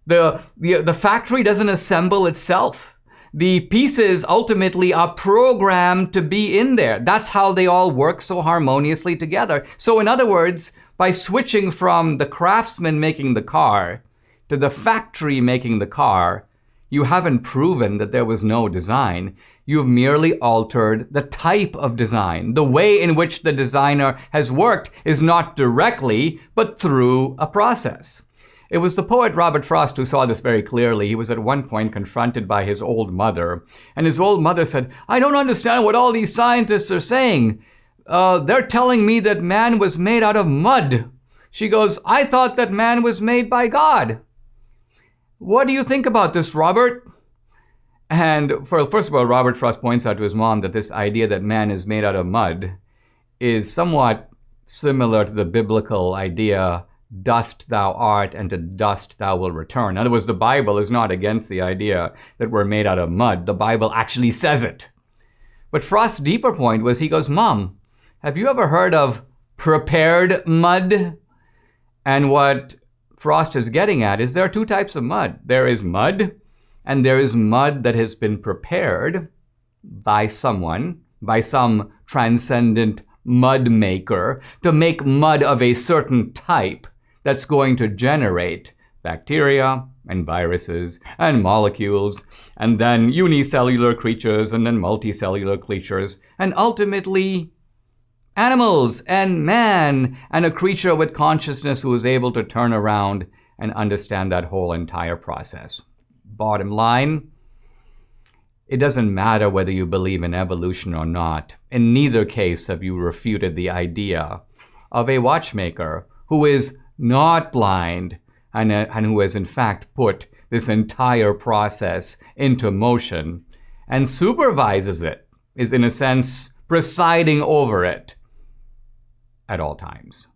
The factory doesn't assemble itself. The pieces ultimately are programmed to be in there. That's how they all work so harmoniously together. So in other words, by switching from the craftsman making the car to the factory making the car, you haven't proven that there was no design. You've merely altered the type of design. The way in which the designer has worked is not directly, but through a process. It was the poet Robert Frost who saw this very clearly. He was at one point confronted by his old mother, and his old mother said, I don't understand what all these scientists are saying. They're telling me that man was made out of mud. She goes, I thought that man was made by God. What do you think about this, Robert? And first of all, Robert Frost points out to his mom that this idea that man is made out of mud is somewhat similar to the biblical idea, dust thou art, and to dust thou will return. In other words, the Bible is not against the idea that we're made out of mud. The Bible actually says it. But Frost's deeper point was, he goes, Mom, have you ever heard of prepared mud? And what Frost is getting at is there are two types of mud. There is mud, and there is mud that has been prepared by someone, by some transcendent mud maker, to make mud of a certain type that's going to generate bacteria and viruses and molecules, and then unicellular creatures, and then multicellular creatures, and ultimately animals and man, and a creature with consciousness who is able to turn around and understand that whole entire process. Bottom line, it doesn't matter whether you believe in evolution or not. In neither case have you refuted the idea of a watchmaker who is not blind and who has in fact put this entire process into motion and supervises it, is in a sense presiding over it at all times.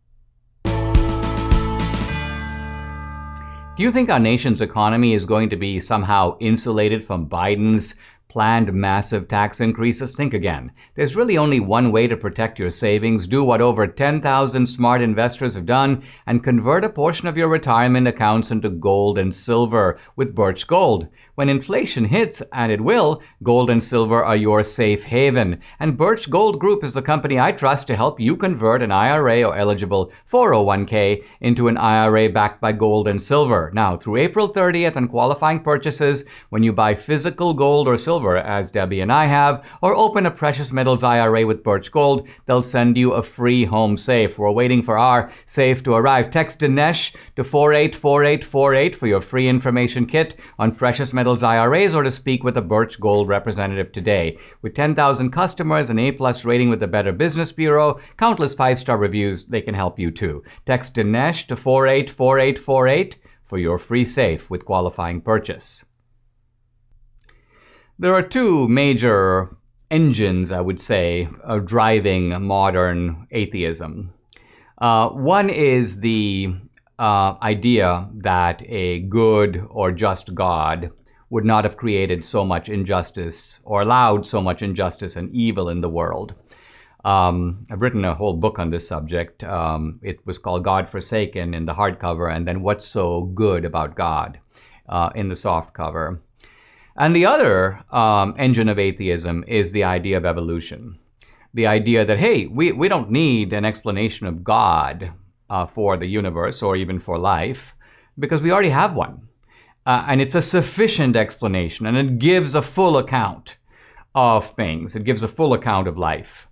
Do you think our nation's economy is going to be somehow insulated from Biden's planned massive tax increases? Think again. There's really only one way to protect your savings. Do what over 10,000 smart investors have done and convert a portion of your retirement accounts into gold and silver with Birch Gold. When inflation hits, and it will, gold and silver are your safe haven. And Birch Gold Group is the company I trust to help you convert an IRA or eligible 401k into an IRA backed by gold and silver. Now, through April 30th on qualifying purchases, when you buy physical gold or silver, as Debbie and I have, or open a precious metals IRA with Birch Gold, they'll send you a free home safe. We're waiting for our safe to arrive. Text Dinesh to 484848 for your free information kit on precious metals IRAs, or to speak with a Birch Gold representative today. With 10,000 customers, an A+ rating with the Better Business Bureau, countless 5-star reviews, they can help you too. Text Dinesh to 484848 for your free safe with qualifying purchase. There are two major engines, I would say, of driving modern atheism. One is the idea that a good or just God would not have created so much injustice or allowed so much injustice and evil in the world. I've written a whole book on this subject. It was called God Forsaken in the hardcover, and then What's So Good About God in the softcover. And the other engine of atheism is the idea of evolution. The idea that, hey, we don't need an explanation of God for the universe or even for life, because we already have one. And it's a sufficient explanation, and it gives a full account of things. It gives a full account of life.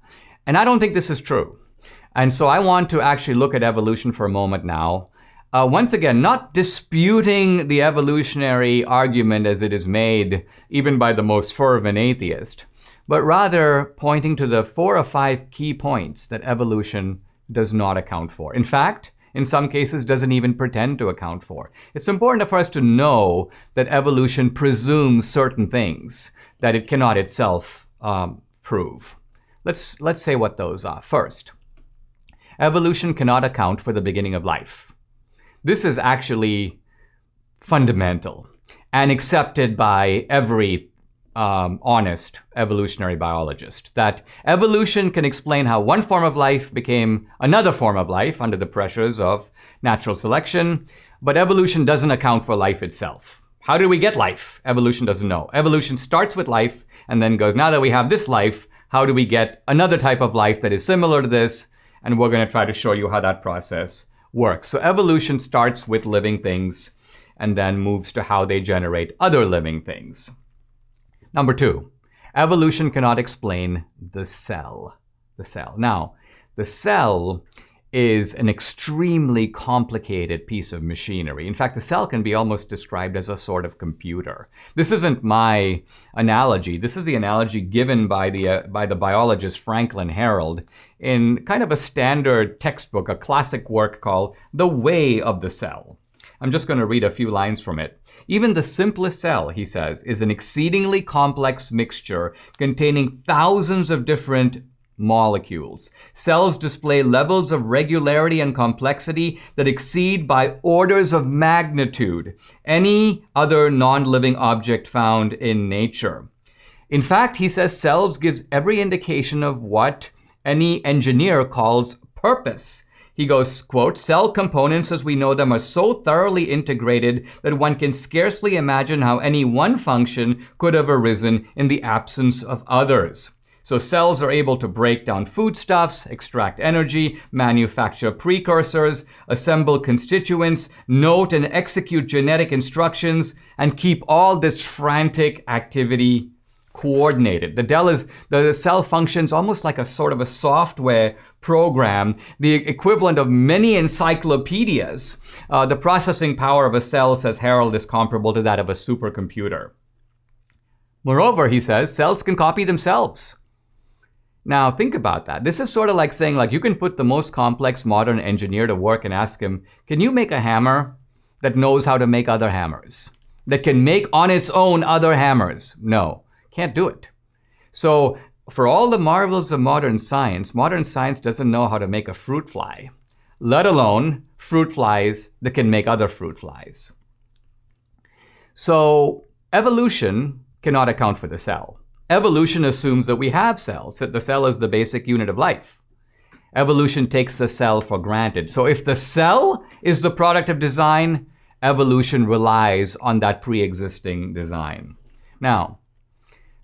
And I don't think this is true. And so I want to actually look at evolution for a moment now. Once again, not disputing the evolutionary argument as it is made even by the most fervent atheist, but rather pointing to the 4 or 5 key points that evolution does not account for. In fact, in some cases, doesn't even pretend to account for. It's important for us to know that evolution presumes certain things that it cannot itself prove. Let's say what those are. First, evolution cannot account for the beginning of life. This is actually fundamental and accepted by every honest evolutionary biologist, that evolution can explain how one form of life became another form of life under the pressures of natural selection, but evolution doesn't account for life itself. How did we get life? Evolution doesn't know. Evolution starts with life and then goes, now that we have this life, how do we get another type of life that is similar to this? And we're going to try to show you how that process works. So evolution starts with living things and then moves to how they generate other living things. Number 2, evolution cannot explain the cell. Now, the cell is an extremely complicated piece of machinery. In fact, the cell can be almost described as a sort of computer. This isn't my analogy. This is the analogy given by the biologist Franklin Harold in kind of a standard textbook, a classic work called The Way of the Cell. I'm just going to read a few lines from it. Even the simplest cell, he says, is an exceedingly complex mixture containing thousands of different molecules. Cells display levels of regularity and complexity that exceed by orders of magnitude any other non-living object found in nature. In fact, he says cells gives every indication of what any engineer calls purpose. He goes, quote, cell components as we know them are so thoroughly integrated that one can scarcely imagine how any one function could have arisen in the absence of others. So cells are able to break down foodstuffs, extract energy, manufacture precursors, assemble constituents, note and execute genetic instructions, and keep all this frantic activity coordinated. The cell functions almost like a sort of a software program, the equivalent of many encyclopedias. The processing power of a cell, says Harold, is comparable to that of a supercomputer. Moreover, he says, cells can copy themselves. Now, think about that. This is sort of like saying, like, you can put the most complex modern engineer to work and ask him, can you make a hammer that knows how to make other hammers? That can make on its own other hammers? No, can't do it. So, for all the marvels of modern science doesn't know how to make a fruit fly, let alone fruit flies that can make other fruit flies. So, evolution cannot account for the cell. Evolution assumes that we have cells, that the cell is the basic unit of life. Evolution takes the cell for granted. So if the cell is the product of design, evolution relies on that pre-existing design. Now,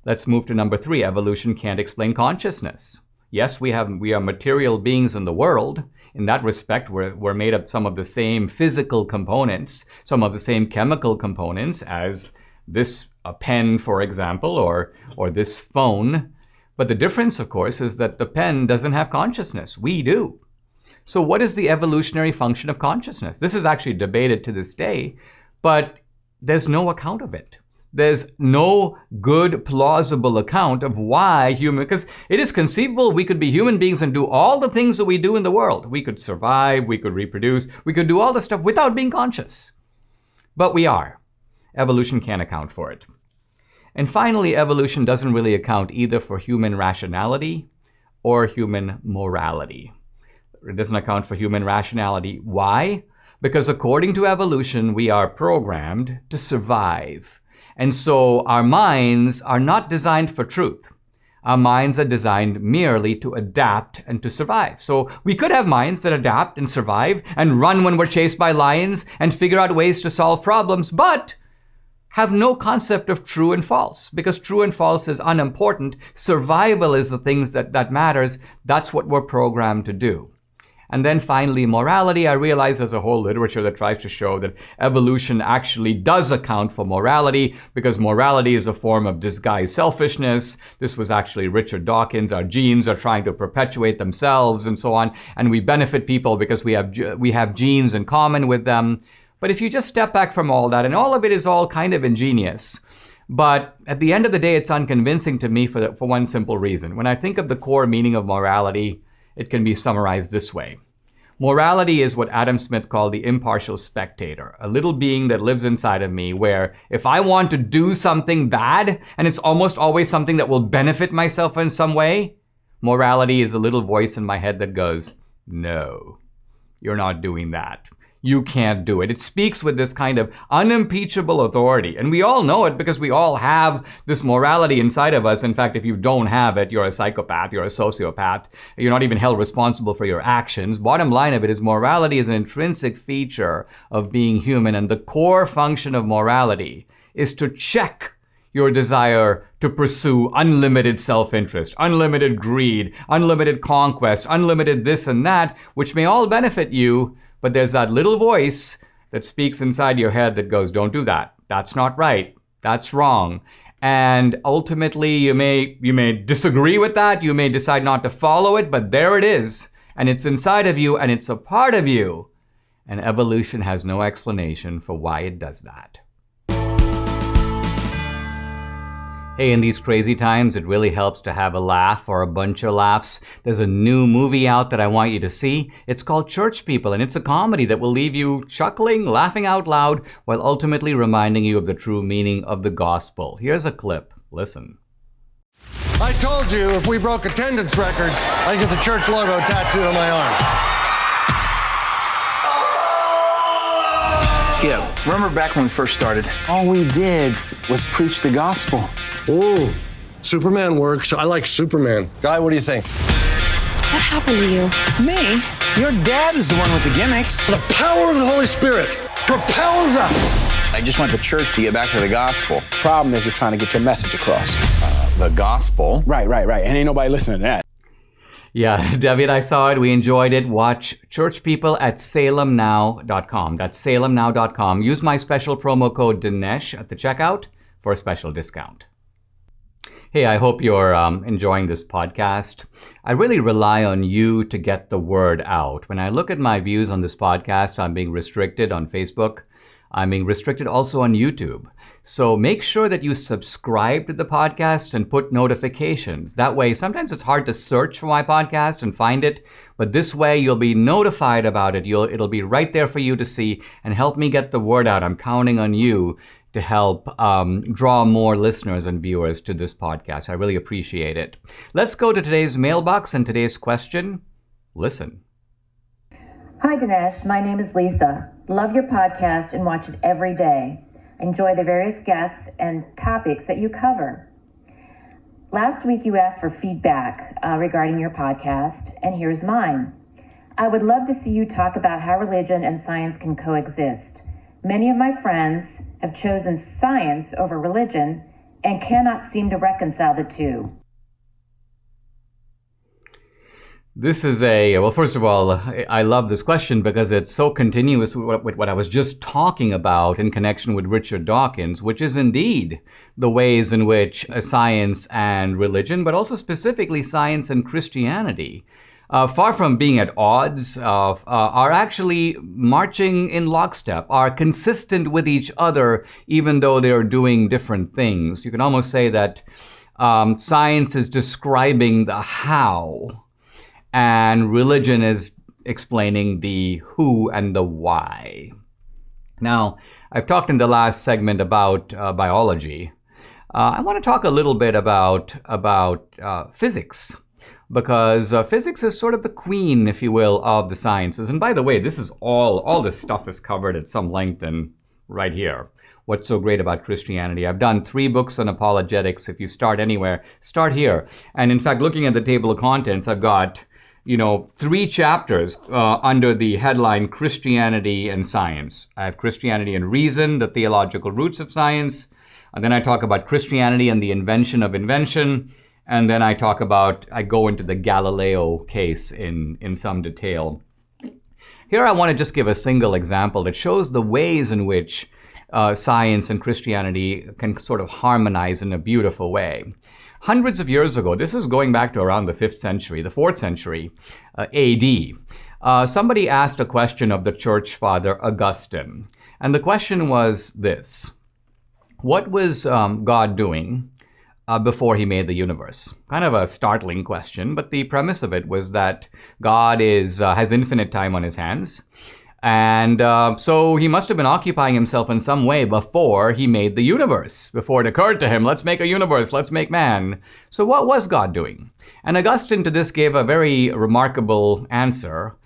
let's move to number 3. Evolution can't explain consciousness. Yes, we are material beings in the world. In that respect, we're made of some of the same physical components, some of the same chemical components as this a pen, for example, or this phone. But the difference, of course, is that the pen doesn't have consciousness. We do. So what is the evolutionary function of consciousness? This is actually debated to this day, but there's no account of it. There's no good, plausible account of why because it is conceivable we could be human beings and do all the things that we do in the world. We could survive, we could reproduce, we could do all the stuff without being conscious. But we are. Evolution can't account for it. And finally, evolution doesn't really account either for human rationality or human morality. It doesn't account for human rationality. Why? Because according to evolution, we are programmed to survive. And so our minds are not designed for truth. Our minds are designed merely to adapt and to survive. So we could have minds that adapt and survive and run when we're chased by lions and figure out ways to solve problems, but have no concept of true and false, because true and false is unimportant. Survival is the things that matters. That's what we're programmed to do. And then finally, morality. I realize there's a whole literature that tries to show that evolution actually does account for morality, because morality is a form of disguised selfishness. This was actually Richard Dawkins. Our genes are trying to perpetuate themselves and so on. And we benefit people because we have genes in common with them. But if you just step back from all that, and all of it is all kind of ingenious, but at the end of the day, it's unconvincing to me for one simple reason. When I think of the core meaning of morality, it can be summarized this way. Morality is what Adam Smith called the impartial spectator, a little being that lives inside of me where if I want to do something bad, and it's almost always something that will benefit myself in some way, morality is a little voice in my head that goes, no, you're not doing that. You can't do it. It speaks with this kind of unimpeachable authority. And we all know it because we all have this morality inside of us. In fact, if you don't have it, you're a psychopath, you're a sociopath. You're not even held responsible for your actions. Bottom line of it is morality is an intrinsic feature of being human. And the core function of morality is to check your desire to pursue unlimited self-interest, unlimited greed, unlimited conquest, unlimited this and that, which may all benefit you. But there's that little voice that speaks inside your head that goes, don't do that. That's not right. That's wrong. And ultimately, you may disagree with that. You may decide not to follow it, but there it is. And it's inside of you, and it's a part of you. And evolution has no explanation for why it does that. Hey, in these crazy times, it really helps to have a laugh or a bunch of laughs. There's a new movie out that I want you to see. It's called Church People, and it's a comedy that will leave you chuckling, laughing out loud, while ultimately reminding you of the true meaning of the gospel. Here's a clip. Listen. I told you if we broke attendance records, I'd get the church logo tattooed on my arm. Yeah, remember back when we first started? All we did was preach the gospel. Ooh, Superman works. I like Superman. Guy, what do you think? What happened to you? Me? Your dad is the one with the gimmicks. The power of the Holy Spirit propels us. I just want the church to get back to the gospel. Problem is you're trying to get your message across. The gospel? Right. And ain't nobody listening to that. Yeah, David, I saw it. We enjoyed it. Watch Church People at salemnow.com. That's salemnow.com. Use my special promo code Dinesh at the checkout for a special discount. Hey, I hope you're enjoying this podcast. I really rely on you to get the word out. When I look at my views on this podcast, I'm being restricted on Facebook. I'm being restricted also on YouTube. So make sure that you subscribe to the podcast and put notifications. That way, sometimes it's hard to search for my podcast and find it, but this way you'll be notified about it. It'll be right there for you to see and help me get the word out. I'm counting on you to help draw more listeners and viewers to this podcast. I really appreciate it. Let's go to today's mailbox and today's question. Listen. Hi, Dinesh. My name is Lisa. Love your podcast and watch it every day. Enjoy the various guests and topics that you cover. Last week, you asked for feedback regarding your podcast, and here's mine. I would love to see you talk about how religion and science can coexist. Many of my friends have chosen science over religion and cannot seem to reconcile the two. This is well, first of all, I love this question because it's so continuous with what I was just talking about in connection with Richard Dawkins, which is indeed the ways in which science and religion, but also specifically science and Christianity, far from being at odds, are actually marching in lockstep, are consistent with each other, even though they're doing different things. You can almost say that science is describing the how, and religion is explaining the who and the why. Now, I've talked in the last segment about biology. I want to talk a little bit about physics, because physics is sort of the queen, if you will, of the sciences. And by the way, this is all this stuff is covered at some length and right here. what's so great about Christianity. I've done 3 books on apologetics. If you start anywhere, start here. And in fact, looking at the table of contents, I've got 3 chapters under the headline Christianity and Science. I have Christianity and Reason, the theological roots of science. And then I talk about Christianity and the invention of invention. And then I go into the Galileo case in some detail. Here I want to just give a single example that shows the ways in which science and Christianity can sort of harmonize in a beautiful way. Hundreds of years ago, this is going back to around the 5th century, the 4th century AD, somebody asked a question of the church father Augustine. And the question was this: what was God doing before he made the universe? Kind of a startling question, but the premise of it was that God has infinite time on his hands. And so he must have been occupying himself in some way before he made the universe, before it occurred to him, let's make a universe, let's make man. So what was God doing? And Augustine to this gave a very remarkable answer.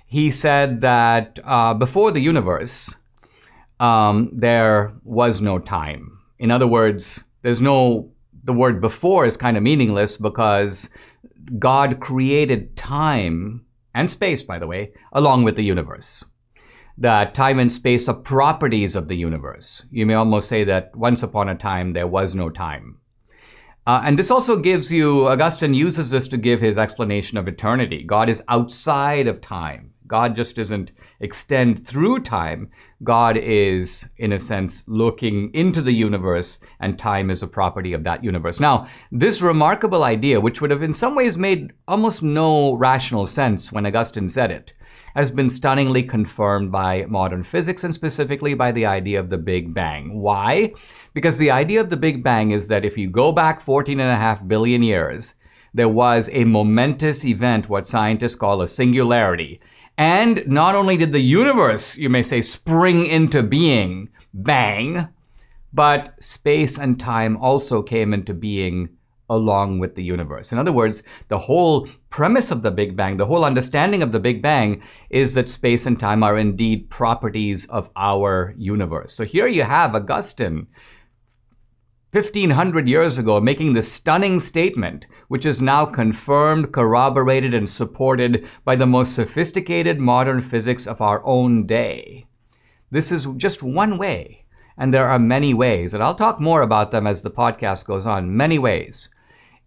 He said that before the universe, there was no time. In other words, the word before is kind of meaningless because God created time and space, by the way, along with the universe. That time and space are properties of the universe. You may almost say that once upon a time, there was no time. And this also Augustine uses this to give his explanation of eternity. God is outside of time. God just doesn't extend through time. God is, in a sense, looking into the universe, and time is a property of that universe. Now, this remarkable idea, which would have in some ways made almost no rational sense when Augustine said it, has been stunningly confirmed by modern physics, and specifically by the idea of the Big Bang. Why? Because the idea of the Big Bang is that if you go back 14.5 billion years, there was a momentous event, what scientists call a singularity. And not only did the universe, you may say, spring into being, bang, but space and time also came into being along with the universe. In other words, the whole premise of the Big Bang, the whole understanding of the Big Bang is that space and time are indeed properties of our universe. So here you have Augustine, 1,500 years ago, making this stunning statement, which is now confirmed, corroborated, and supported by the most sophisticated modern physics of our own day. This is just one way, and there are many ways, and I'll talk more about them as the podcast goes on, many ways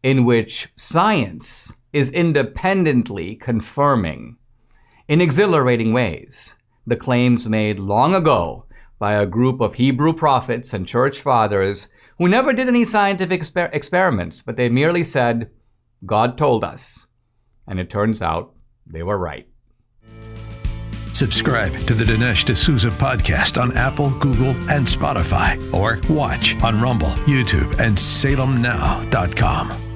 in which science is independently confirming, in exhilarating ways, the claims made long ago by a group of Hebrew prophets and church fathers who never did any scientific experiments, but they merely said, God told us. And it turns out they were right. Subscribe to the Dinesh D'Souza podcast on Apple, Google, and Spotify, or watch on Rumble, YouTube, and SalemNow.com.